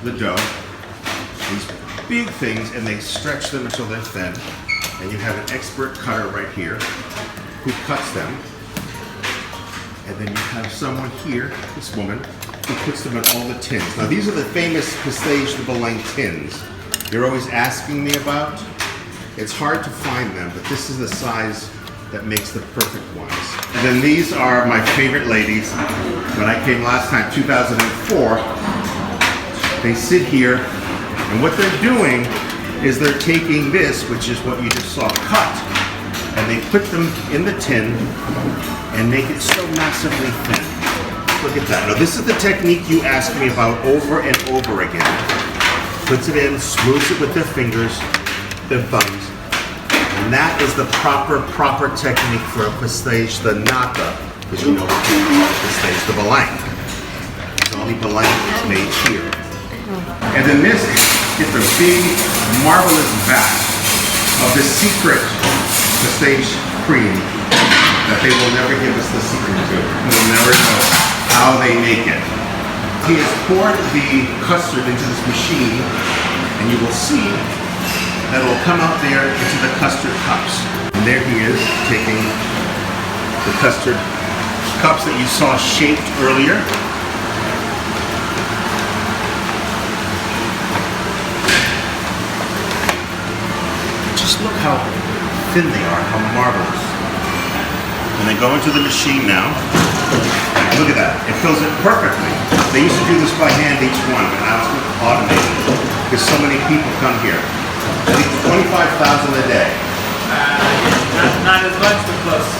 The dough, these big things, and they stretch them until they're thin. And you have an expert cutter right here who cuts them. And then you have someone here, this woman, who puts them in all the tins. Now these are the famous Pastéis de Belém tins you're always asking me about. It's hard to find them, but this is the size that makes the perfect ones. And then these are my favorite ladies. When I came last time, 2004, they sit here, and what they're doing is they're taking this, which is what you just saw cut, and they put them in the tin and make it so massively thin. Look at that. Now this is the technique you asked me about over and over again. Puts it in, smooths it with their fingers, their thumbs, and that is the proper technique for a pastéis de nata, because you know what we call pastéis de Belém. Only Belém is made here. And then this is the big, marvelous vat of the secret pastéis cream that they will never give us the secret to. We'll never know how they make it. He has poured the custard into this machine, and you will see that it will come out there into the custard cups. And there he is, taking the custard cups that you saw shaped earlier. Just look how thin they are, how marvelous. And they go into the machine now. Look at that, it fills it perfectly. They used to do this by hand, each one, but now it's automated because so many people come here. I think 25,000 a day. Not as much, but close.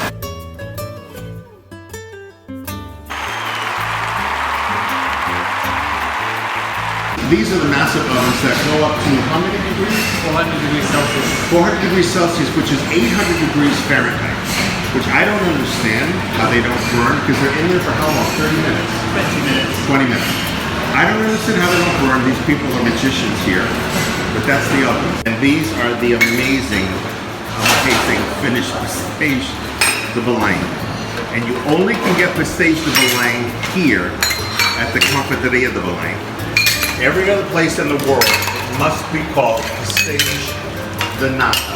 These are the massive ovens that go up to how many degrees? 400 degrees Celsius. 400 degrees Celsius, which is 800 degrees Fahrenheit, which I don't understand how they don't burn, because they're in there for how long? 30 minutes? 20 minutes. 20 minutes. I don't understand how they don't burn. These people are magicians here, but that's the oven. And these are the amazing finished pastéis de Belém. And you only can get pastéis de Belém here at the Confeitaria de Belém. Every other place in the world, it must be called pastéis de nata.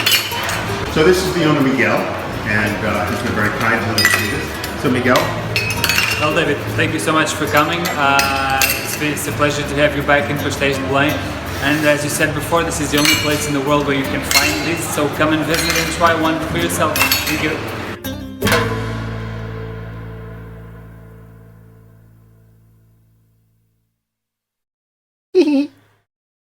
So this is the owner, Miguel, and he's been very kind to us. So Miguel? Well, David, thank you so much for coming. It's a pleasure to have you back in Pastéis de Belém. And as you said before, this is the only place in the world where you can find this, so come and visit and try one for yourself. Thank you.